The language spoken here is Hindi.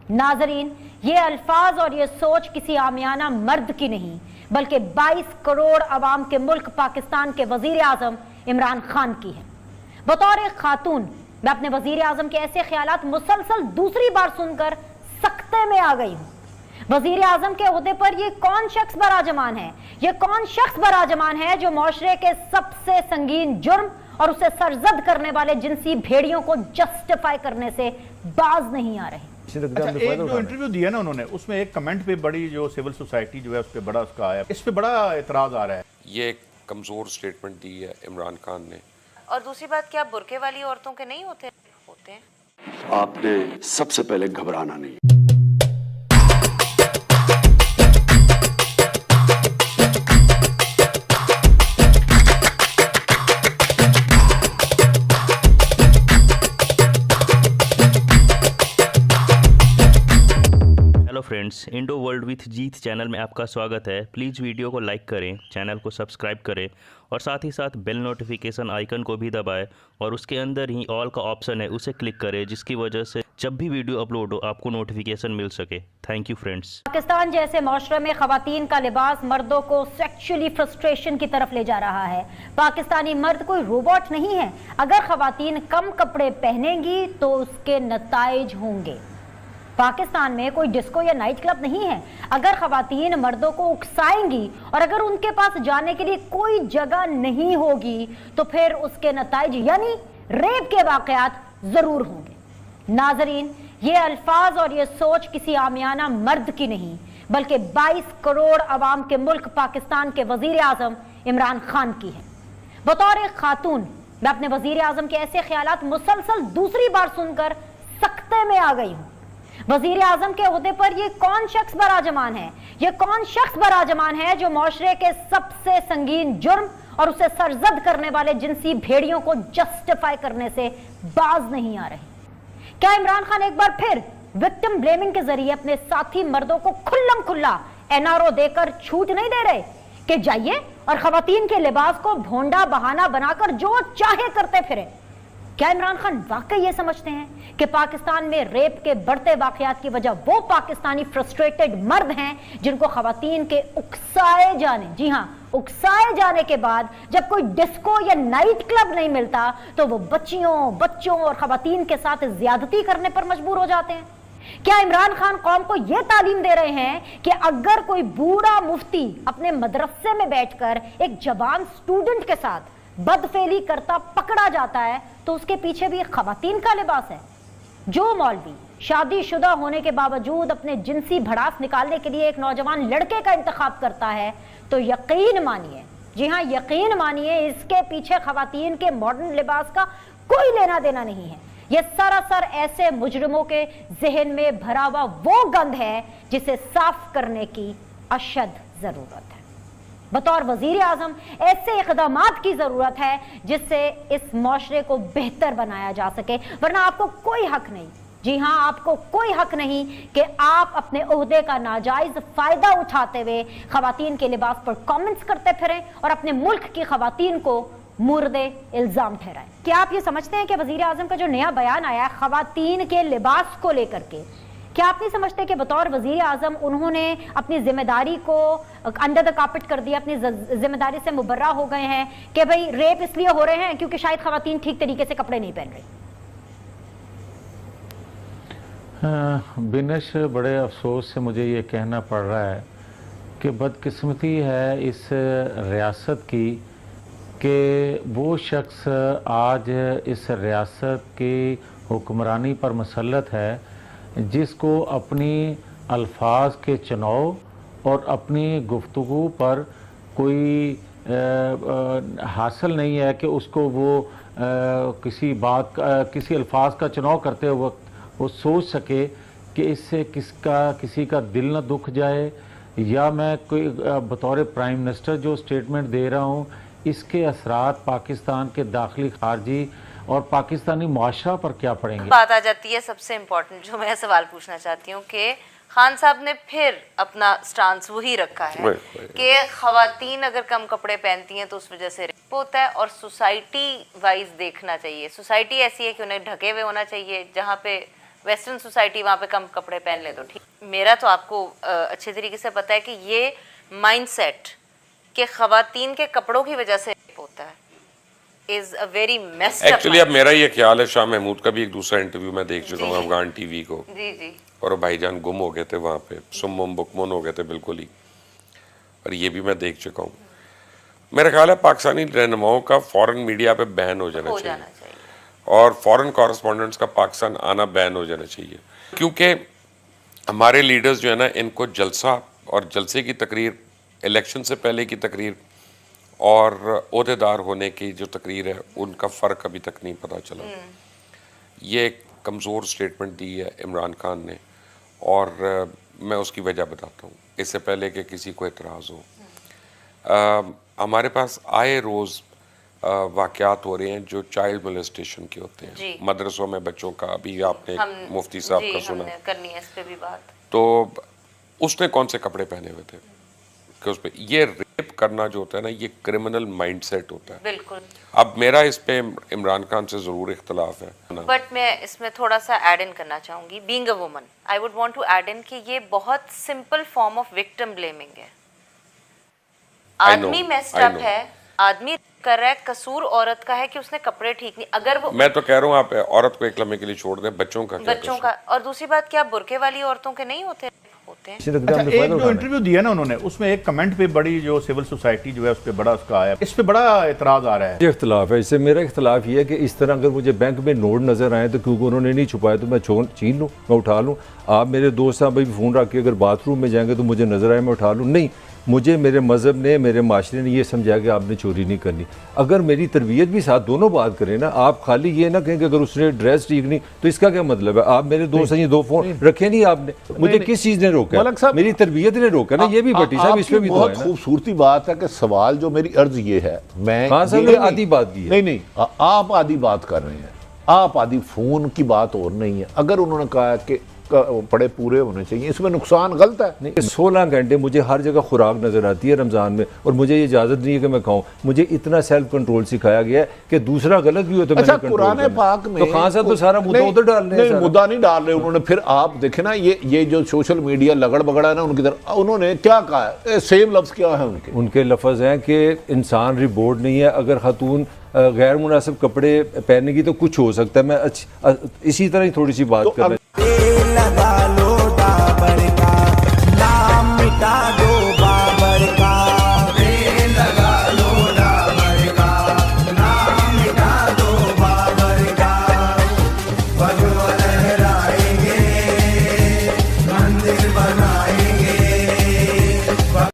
नाजरीन, ये अल्फाज और ये सोच किसी आमियाना मर्द की नहीं बल्कि 22 करोड़ अवाम के मुल्क पाकिस्तान के वजीर आजम इमरान खान की है। बतौर एक खातून मैं अपने वजीर आजम के ऐसे ख्यालात मुसलसल दूसरी बार सुनकर सख्ते में आ गई हूं। वजीर आजम के ओहदे पर ये कौन शख्स बराजमान है, ये कौन शख्स बराजमान है जो मुआशरे के सबसे संगीन जुर्म और उसे सरजद करने वाले जिनसी भेड़ियों को जस्टिफाई करने से बाज नहीं आ रहे। अच्छा, एक जो इंटरव्यू दिया ना उन्होंने, उसमें एक कमेंट पे बड़ी जो सिविल सोसाइटी जो है उस पर बड़ा उसका आया, इस पे बड़ा एतराज आ रहा है। ये एक कमजोर स्टेटमेंट दी है इमरान खान ने। और दूसरी बात, क्या बुरके वाली औरतों के नहीं होते हैं? आपने सबसे पहले घबराना नहीं। Hello friends, Indo world with Jeet channel में आपका स्वागत है। प्लीज़ वीडियो को लाइक करें, चैनल को सब्सक्राइब करें और साथ ही साथ बेल नोटिफिकेशन आइकन को भी दबाएं और उसके अंदर ही ऑल का ऑप्शन है उसे क्लिक करें, जिसकी वजह से जब भी वीडियो अपलोड हो आपको नोटिफिकेशन मिल सके। Thank you friends. पाकिस्तान जैसे माशरे में खवातीन का लिबास मर्दों को सेक्सुअली फ्रस्ट्रेशन की तरफ ले जा रहा है। पाकिस्तानी मर्द कोई रोबोट नहीं है। अगर खवातीन कम कपड़े पहनेंगी तो उसके नताइज होंगे। पाकिस्तान में कोई डिस्को या नाइट क्लब नहीं है। अगर खवातीन मर्दों को उकसाएंगी और अगर उनके पास जाने के लिए कोई जगह नहीं होगी तो फिर उसके नताइज यानी रेप के वाकयात जरूर होंगे। नाजरीन, ये अल्फाज और ये सोच किसी आमियाना मर्द की नहीं बल्कि 22 करोड़ अवाम के मुल्क पाकिस्तान के वजीर आजम इमरान खान की है। बतौर एक खातून मैं अपने वजीर आजम के ऐसे ख्यालात मुसलसल दूसरी बार सुनकर सख्ते में आ गई हूं। वजीर आजम के ओहदे पर ये कौन शख्स बराजमान है, ये कौन शख्स बराजमान है जो मुआशरे के सबसे संगीन जुर्म और उसे सरजद करने वाले जिनसी भेड़ियों को जस्टिफाई करने से बाज नहीं आ रहे। क्या इमरान खान एक बार फिर विक्टिम ब्लेमिंग के जरिए अपने साथी मर्दों को खुल्लम खुल्ला एनआरओ देकर छूट नहीं दे रहे कि जाइए और खवातीन के लिबास को भोंडा बहाना बनाकर जो चाहे करते फिरे? क्या इमरान खान वाकई ये समझते हैं कि पाकिस्तान में रेप के बढ़ते वाकयात की वजह वो पाकिस्तानी फ्रस्ट्रेटेड मर्द हैं जिनको खवातीन के उकसाए जाने, जी हां, उकसाए जाने के बाद जब कोई डिस्को या नाइट क्लब नहीं मिलता तो वो बच्चों और खवातीन के साथ ज्यादती करने पर मजबूर हो जाते हैं? क्या इमरान खान कौम को यह तालीम दे रहे हैं कि अगर कोई बूढ़ा मुफ्ती अपने मदरसे में बैठकर एक जवान स्टूडेंट के साथ बदफेली करता पकड़ा जाता है तो उसके पीछे भी एक खवातीन का लिबास है? जो मौलवी शादीशुदा होने के बावजूद अपने जिनसी भड़ास निकालने के लिए एक नौजवान लड़के का इंतखाब करता है तो यकीन मानिए, जी हां यकीन मानिए, इसके पीछे खवातीन के मॉडर्न लिबास का कोई लेना देना नहीं है। यह सरासर ऐसे मुजरिमों के जहन में भरा हुआ वो गंद है जिसे साफ करने की अशद जरूरत है। बतौर वजीर आजम ऐसे इक़दामात की जरूरत है जिससे इस मुआशरे को बेहतर बनाया जा सके, वरना आपको कोई हक नहीं, जी हां आपको कोई हक नहीं कि आप अपने ओहदे का नाजायज फायदा उठाते हुए खवातीन के लिबास पर कमेंट्स करते फिरें और अपने मुल्क की खवातीन को मुर्दे इल्जाम ठहराएं। क्या आप ये समझते हैं कि वजीर आजम का जो नया बयान आया खवातीन के लिबास को लेकर के, क्या आप नहीं समझते कि बतौर वजीर आजम उन्होंने अपनी जिम्मेदारी को अंडर द कार्पेट कर दिया, अपनी जिम्मेदारी से मुबर्रा हो गए हैं कि भाई रेप इसलिए हो रहे हैं क्योंकि शायद खवातीन ठीक तरीके से कपड़े नहीं पहन रही? बिनश, बड़े अफसोस से मुझे ये कहना पड़ रहा है कि बदकिस्मती है इस रियासत की कि वो शख्स आज इस रियासत की हुक्मरानी पर मुसल्लत है जिसको अपनी अल्फाज के चुनाव और अपनी गुफ्तगू पर कोई हासिल नहीं है कि उसको वो किसी अल्फाज का चुनाव करते वक्त वो सोच सके कि इससे किसी का दिल न दुख जाए, या मैं कोई बतौर प्राइम मिनिस्टर जो स्टेटमेंट दे रहा हूँ इसके असरात पाकिस्तान के दाखिली खारजी और पाकिस्तानी मुआशरा पर क्या पड़ेंगे। बात आ जाती है सबसे इम्पोर्टेंट जो मैं सवाल पूछना चाहती हूँ कि खान साहब ने फिर अपना स्टांस वही रखा है कि खवातीन अगर कम कपड़े पहनती हैं तो उस वजह से रेप होता है और सोसाइटी वाइज देखना चाहिए। सोसाइटी ऐसी है कि उन्हें ढके हुए होना चाहिए, जहाँ पे वेस्टर्न सोसाइटी वहाँ पे कम कपड़े पहन ले तो ठीक। मेरा तो आपको अच्छे तरीके से पता है कि ये माइंडसेट कि खवातीन के कपड़ों की वजह से होता है is a very messed up. Actually अब मेरा ये ख्याल है, शाह महमूद का भी एक दूसरा इंटरव्यू मैं देख चुका हूँ अफगान टीवी को। जी जी। और भाईजान गुम हो गए थे वहाँ पे, सुम्मुम बुकमुन हो गए थे बिल्कुल ही, और ये भी मैं देख चुका हूँ। मेरा ख्याल है पाकिस्तानी रहनुमाओं का फॉरेन मीडिया पे बैन हो जाना चाहिए और फॉरेन कॉरेस्पॉन्डेंट्स का पाकिस्तान आना बैन हो जाना चाहिए, क्योंकि हमारे लीडर्स जो है ना, इनको जलसा और जलसे की तकरीर, इलेक्शन से पहले की तकरीर और ओहदेदार होने की जो तकरीर है, उनका फ़र्क अभी तक नहीं पता चला। ये एक कमज़ोर स्टेटमेंट दी है इमरान खान ने, और मैं उसकी वजह बताता हूँ इससे पहले कि किसी को एतराज़ हो। हमारे पास आए रोज़ वाक़यात हो रहे हैं जो चाइल्ड मोलेस्टेशन के होते हैं मदरसों में बच्चों का। अभी आपने मुफ्ती साहब का सुना, करनी है इस पे भी बात। तो उसने कौन से कपड़े पहने हुए थे कि उस पे ये रेप करना जो होता है ना, ये क्रिमिनल माइंडसेट होता है। बिल्कुल। अब मेरा इस पे इमरान खान से ज़रूर इख्तलाफ है, बट मैं इसमें थोड़ा सा ऐड इन करना चाहूँगी। Being a woman I would want to add in कि ये बहुत simple form of victim blaming है। आदमी मेस्ड अप है, आदमी कर रहा है, कसूर औरत का है कि उसने कपड़े ठीक नहीं। अगर वो, मैं तो कह रहा हूँ आप औरत को एक लम्हे के लिए छोड़ दें, बच्चों का क्या बच्चों का। और दूसरी बात, क्या बुरके वाली औरतों के नहीं होते हैं? अच्छा, एक जो इंटरव्यू दिया ना उन्होंने, उसमें एक कमेंट पे बड़ी जो सिविल सोसाइटी जो है उस पे बड़ा उसका आया, इस पे बड़ा एतराज आ रहा है। इख्तलाफ है, इससे मेरा इख्तलाफ ये है कि इस तरह अगर मुझे बैंक में नोट नजर आए तो क्योंकि उन्होंने नहीं छुपाए तो मैं छीन लूँ, मैं उठा लूँ। आप मेरे दोस्त साहब भाई फ़ोन रख के अगर बाथरूम में जाएंगे तो मुझे नजर आए मैं उठा लूँ? नहीं, मुझे मेरे मज़हब ने, मेरे माशरे ने ये समझाया कि आपने चोरी नहीं करनी। अगर मेरी तरबियत भी साथ दोनों बात करें ना, आप खाली ये ना कहें कि अगर उसने ड्रेस ठीक नहीं तो इसका क्या मतलब है? आप मेरे दोस्त हैं, ये 2 फ़ोन रखे नहीं आपने, मुझे किस चीज़ ने रोका? मेरी तरबियत ने रोका ना, ये भी भट्टी साहब इस पे भी बहुत खूबसूरती बात है कि सवाल जो मेरी अर्ज ये है, मैं आधी बात की है। नहीं, आप आधी बात कर रहे हैं, आप आधी फ़ोन की बात और नहीं है। अगर उन्होंने कहा कि बड़े पूरे होने चाहिए, इसमें नुकसान गलत है। नहीं, 16 घंटे मुझे हर जगह खुराक नजर आती है रमज़ान में, और मुझे ये इजाज़त नहीं है कि मैं खाऊं। मुझे इतना सेल्फ कंट्रोल सिखाया गया है कि दूसरा गलत भी हो तो अच्छा, कुरान पाक में तो खान साहब तो सारा मुद्दा उधर डाल रहे हैं। मुद्दा नहीं डाल रहे उन्होंने। फिर आप देखे ना, ये जो सोशल मीडिया लगड़ बगड़ा है ना उनकी तरफ, उन्होंने क्या कहा है? सेम लफ्ज़ क्या है उनके लफ्ज़ हैं कि इंसान रिबोर्ड नहीं है, अगर खातून गैर मुनासिब कपड़े पहनेगी तो कुछ हो सकता है। मैं इसी तरह ही थोड़ी सी बात कर रहा हूँ।